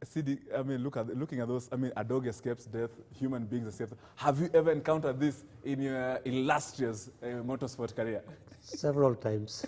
Sidi, I mean, looking at those, I mean, a dog escapes death, human beings escape. Have you ever encountered this in your illustrious motorsport career? Several times.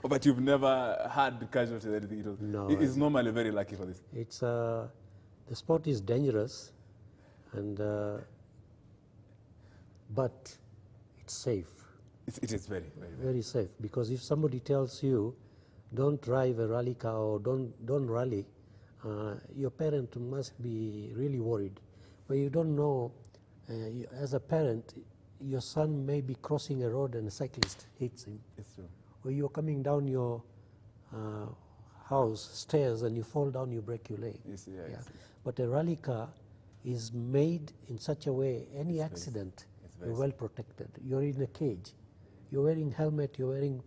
Oh, but you've never had casualties or anything? No. It's normally very lucky for this. It's, the sport is dangerous, and, but it's safe. It is very, very, very safe, because if somebody tells you, don't drive a rally car or don't rally, your parent must be really worried. But you don't know, as a parent, your son may be crossing a road and a cyclist hits him. It's true. Or you're coming down your house stairs and you fall down, you break your leg. Yes, yeah, Yeah. yes. But a rally car is made in such a way, any accident, you're well protected. You're in a cage. You're wearing helmet, you're wearing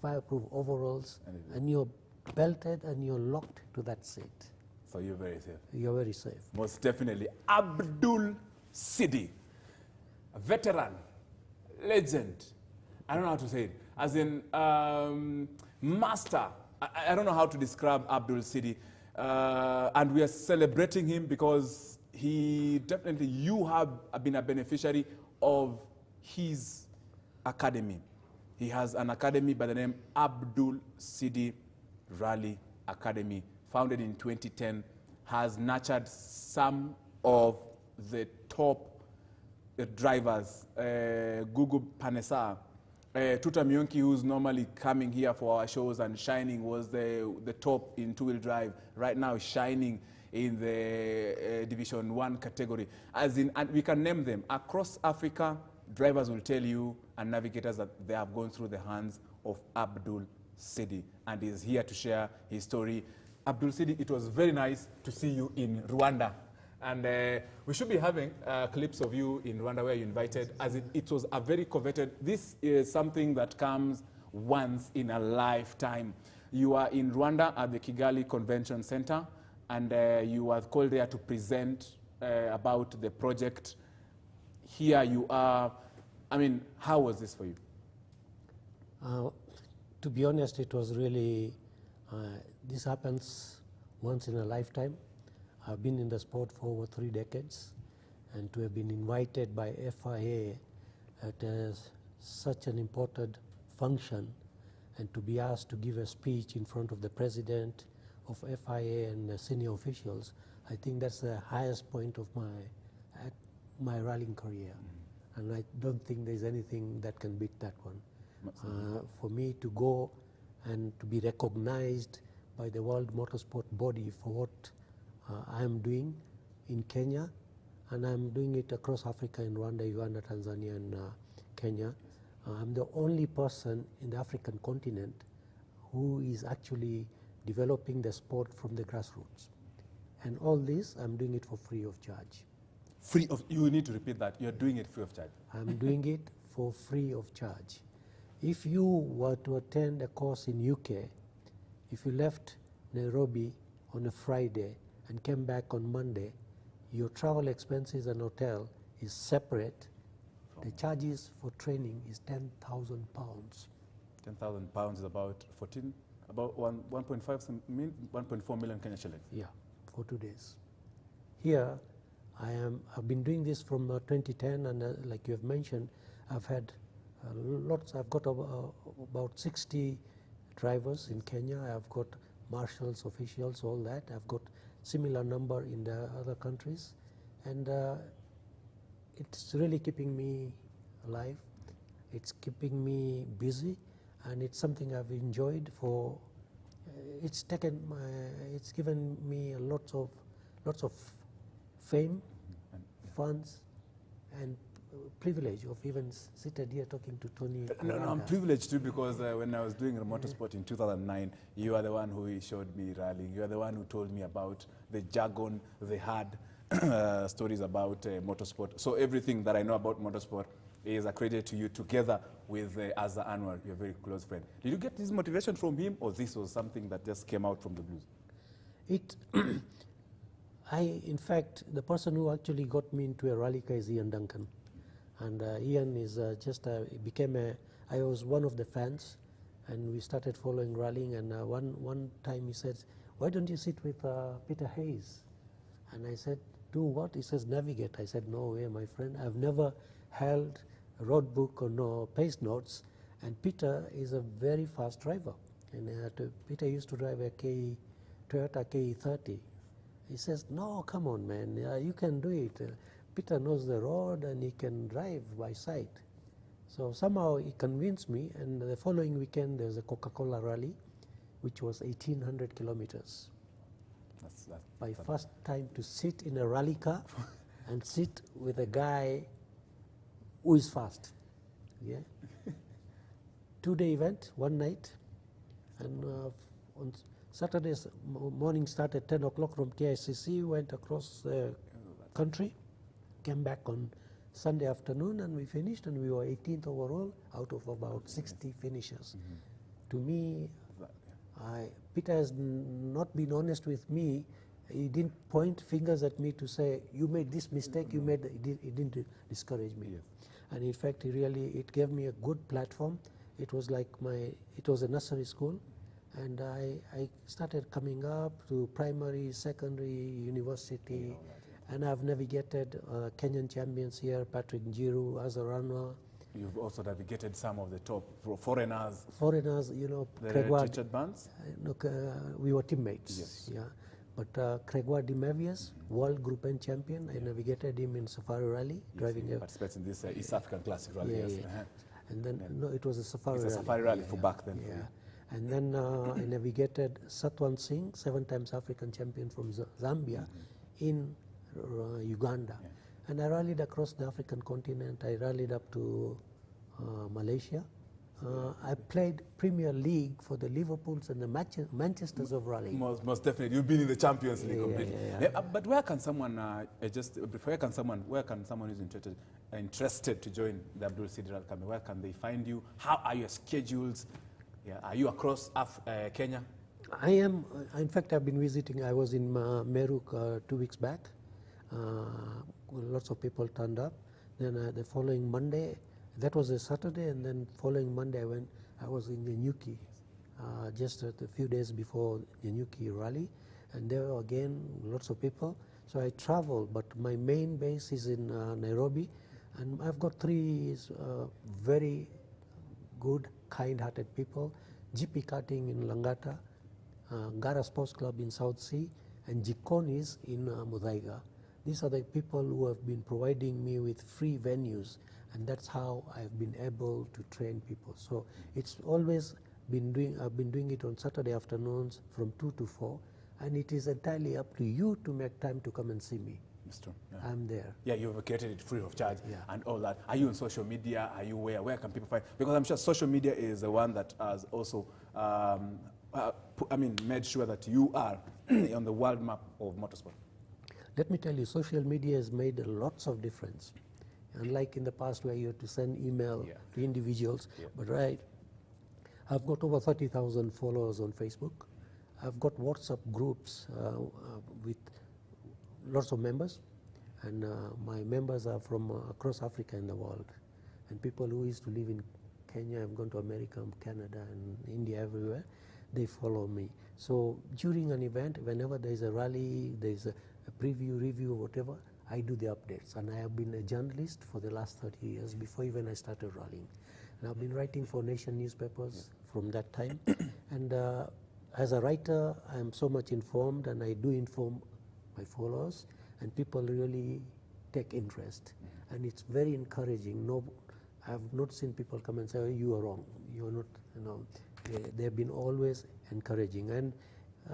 fireproof overalls, and you're belted and you're locked to that seat. So you're very safe. You're very safe. Most definitely. Abdul Sidi, a veteran, legend. I don't know how to say it. As in, master. I don't know how to describe Abdul Sidi. And we are celebrating him because he definitely, you have been a beneficiary of his academy. He has an academy by the name Abdul Sidi Rally Academy, founded in 2010, has nurtured some of the top drivers. Gugu Panesa, Tuta Mionki, who's normally coming here for our shows and shining, was the top in two-wheel drive. Right now, shining in the Division 1 category. As in, and we can name them. Across Africa, drivers will tell you, and navigators, that they have gone through the hands of Abdul Sidi, and he's here to share his story. Abdul Sidi, it was very nice to see you in Rwanda. And we should be having clips of you in Rwanda where you invited, as it was a very coveted. This is something that comes once in a lifetime. You are in Rwanda at the Kigali Convention Center, and you were called there to present about the project. Here you are. I mean, how was this for you? To be honest, it was really, this happens once in a lifetime. I've been in the sport for over 3 decades, and to have been invited by FIA at such an important function, and to be asked to give a speech in front of the president of FIA and senior officials, I think that's the highest point of my rallying career. And I don't think there's anything that can beat that one. For me to go and to be recognized by the World Motorsport Body for what I'm doing in Kenya, and I'm doing it across Africa in Rwanda, Uganda, Tanzania, and Kenya. I'm the only person in the African continent who is actually developing the sport from the grassroots. And all this, I'm doing it for free of charge. Free of, you need to repeat that. You're doing it free of charge. I'm doing it for free of charge. If you were to attend a course in UK, if you left Nairobi on a Friday and came back on Monday, your travel expenses and hotel is separate. The charges for training is £10,000. £10,000 is about 1.4 million Kenya shillings. Yeah, for 2 days. Here, I've been doing this from 2010, and like you have mentioned, I've had lots. I've got about 60 drivers in Kenya. I've got marshals, officials, all that. I've got similar number in the other countries, and it's really keeping me alive. It's keeping me busy, and it's something I've enjoyed for. It's given me lots of fame, funds, and privilege of even seated here talking to Tony. No, I'm privileged too, because when I was doing motorsport in 2009, you are the one who showed me rallying. You are the one who told me about the jargon, the hard stories about motorsport. So everything that I know about motorsport is accredited to you, together with Azza Anwar, your very close friend. Did you get this motivation from him, or this was something that just came out from the blues? In fact, the person who actually got me into a rally car is Ian Duncan. And Ian is I was one of the fans, and we started following rallying, and one time he said, why don't you sit with Peter Hayes? And I said, do what? He says, navigate. I said, no way, my friend. I've never held a road book or no pace notes. And Peter is a very fast driver. And Peter used to drive a Toyota K30. He says, no, come on, man, you can do it. Peter knows the road and he can drive by sight. So somehow he convinced me, and the following weekend there was a Coca-Cola rally, which was 1,800 kilometers. That's My first time to sit in a rally car and sit with a guy who is fast. Yeah. 2-day event, one night, and on Saturday morning started 10 o'clock from KICC, went across the country, came back on Sunday afternoon, and we finished, and we were 18th overall out of about 60 finishers. To me, Peter has not been honest with me. He didn't point fingers at me to say, you made this mistake, you made, he didn't discourage me. Yes. And in fact, it gave me a good platform. It was like it was a nursery school, and I started coming up to primary, secondary, university, and I've navigated Kenyan champions here, Patrick Njiru, as a runner. You've also navigated some of the top foreigners. Foreigners, you know, Richard Burns? We were teammates. Yes. Yeah. But Grégoire Dimevius, world Group N champion, I navigated him in Safari Rally, driving a... participates in this East African Classic Rally. Yeah, yes. And then, no, it was a Safari Rally. It's a Safari Rally for back then. Yeah. And then I navigated Satwan Singh, 7 times African champion from Zambia, in Uganda. Yeah. And I rallied across the African continent. I rallied up to Malaysia. I played Premier League for the Liverpools and the Manchesters of rallying. Most definitely, you've been in the Champions League completely. But where can someone where can someone who's interested to join the Abdul Sidi Rally Company? Where can they find you? How are your schedules? Yeah, are you across Kenya? I am. In fact, I've been visiting. I was in Meru 2 weeks back. Lots of people turned up. Then the following Monday. That was a Saturday, and then following Monday I was in Nyanyuki, just a few days before Nyanyuki rally, and there were again lots of people. So I traveled, but my main base is in Nairobi, and I've got 3 very good, kind-hearted people: GP Karting in Langata, Ngara Sports Club in South Sea, and Jikonis in Muthaiga. These are the people who have been providing me with free venues, and that's how I've been able to train people. So it's always been I've been doing it on Saturday afternoons from 2 to 4, and it is entirely up to you to make time to come and see me. It's true. Yeah. I'm there. Yeah, you've created it free of charge and all that. Are you on social media? Are you where can people find? Because I'm sure social media is the one that has also, made sure that you are on the world map of motorsport. Let me tell you, social media has made lots of difference. Unlike in the past where you had to send email to individuals. But I've got over 30,000 followers on Facebook. I've got WhatsApp groups with lots of members. And my members are from across Africa and the world. And people who used to live in Kenya, have gone to America, Canada, and India, everywhere, they follow me. So during an event, whenever there's a rally, there's a preview, review, whatever, I do the updates, and I have been a journalist for the last 30 years before even I started rallying. And I've been writing for nation newspapers from that time. And as a writer, I'm so much informed, and I do inform my followers, and people really take interest. And it's very encouraging. I've not seen people come and say, oh, you are wrong. You're not, they've been always encouraging. And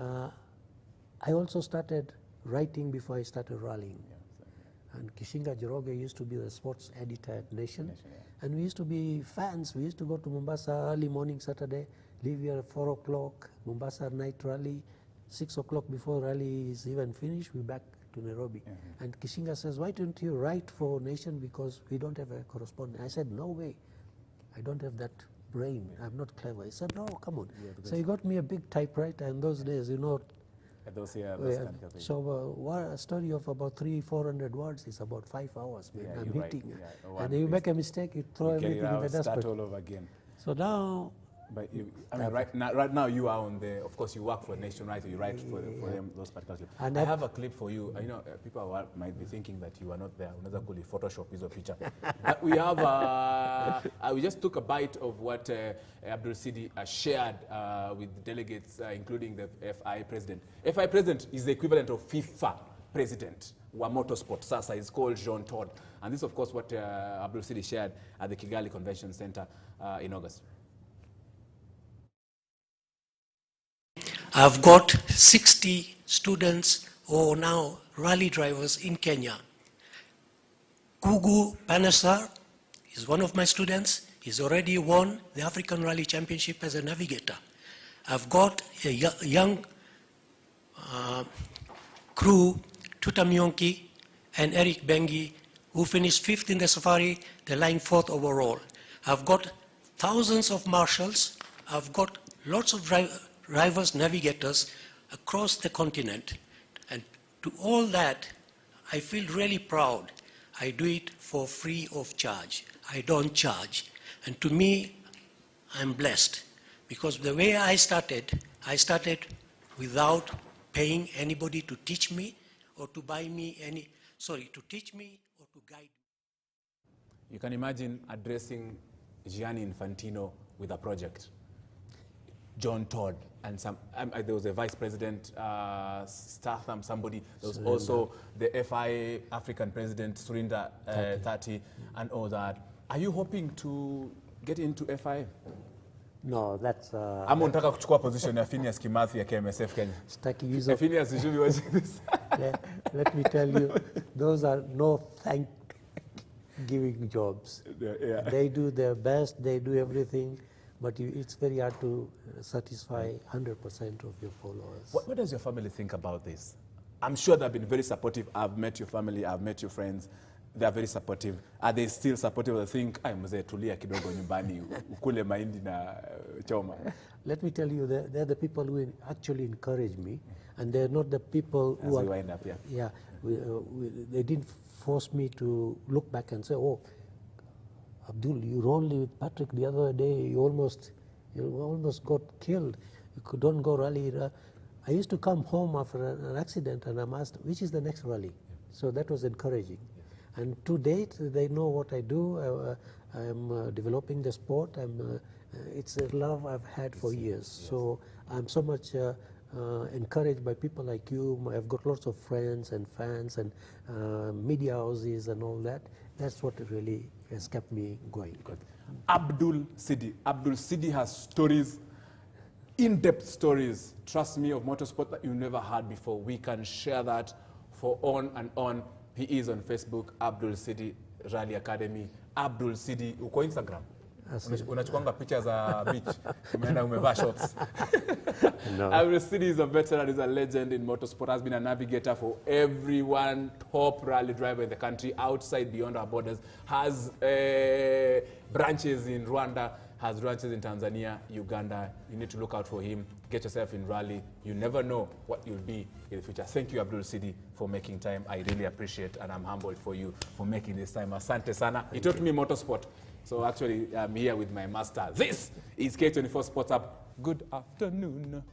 I also started writing before I started rallying. And Kishinga Joroge used to be the sports editor at Nation. And we used to be fans. We used to go to Mombasa early morning Saturday, leave here at 4 o'clock, Mombasa night rally, 6 o'clock before rally is even finished, we're back to Nairobi. And Kishinga says, why don't you write for Nation, because we don't have a correspondent. I said, no way, I don't have that brain, I'm not clever. He said, no, come on. So he got me a big typewriter, and those days, so a story of about 300-400 words is about 5 hours. I'm hitting. And you make a mistake, you throw everything in the dustbin. Start all over again. So now But I mean, right now you are on the. Of course, you work for Nation, right? You write for them those particular clips. And I have a clip for you. You know, people might be thinking that you are not there. Unaweza kuli Photoshop hizo picha. We have. We just took a bite of what Abdul Sidi shared with the delegates, including the FI president. FI president is the equivalent of FIFA president. Wa motorsport sasa is called Jean Todt, and this, of course, what Abdul Sidi shared at the Kigali Convention Center in August. I've got 60 students who are now rally drivers in Kenya. Kugu Panasar is one of my students. He's already won the African Rally Championship as a navigator. I've got a young crew, Tuta Mionki and Eric Bengi, who finished 5th in the safari, they're lying 4th overall. I've got thousands of marshals. I've got lots of drivers, navigators across the continent. And to all that, I feel really proud. I do it for free of charge. I don't charge. And to me, I'm blessed. Because the way I started without paying anybody to teach me or to buy me to teach me or to guide me. You can imagine addressing Gianni Infantino with a project. John Todd and there was a vice president, Statham, somebody. There was also the FI African president, Surinder Thati, and all that. Are you hoping to get into FI? No, that's... I'm unataka kuchukua position ya Phineas Kimathi ya KMSF Kenya. Phineas, you should be watching this. Let me tell you, those are no thank-giving jobs. Yeah. They do their best, they do everything, but it's very hard to satisfy 100% of your followers. What does your family think about this? I'm sure they've been very supportive. I've met your family, I've met your friends. They're very supportive. Are they still supportive? They think, mzee tulia kidogo nyumbani, ukule mahindi na choma. Let me tell you, they're the people who actually encourage me, and they're not the people who we wind up, they didn't force me to look back and say, oh, Abdul, you were only with Patrick the other day, you almost got killed. You couldn't go rally. I used to come home after an accident and I'm asked, which is the next rally? So that was encouraging. And to date, they know what I do. I'm developing the sport. It's a love I've had for years. Yes. So I'm so much encouraged by people like you. I've got lots of friends and fans and media houses and all that. That's what really has kept me going. Good. Abdul Sidi. Abdul Sidi has stories, in-depth stories, trust me, of motorsport that you never heard before. We can share that for on and on. He is on Facebook, Abdul Sidi Rally Academy. Abdul Sidi, uko Instagram? Unachukuanga picha za beach, umeenda umevaa shorts. No. Abdul Sidi is a veteran, is a legend in motorsport, has been a navigator for everyone, top rally driver in the country, outside, beyond our borders, has branches in Rwanda, has branches in Tanzania, Uganda. You need to look out for him. Get yourself in rally. You never know what you'll be in the future. Thank you, Abdul Sidi, for making time. I really appreciate, and I'm humbled for you for making this time. Asante sana. He taught me motorsport. So actually, I'm here with my master. This is K24 Sports Up. Good afternoon.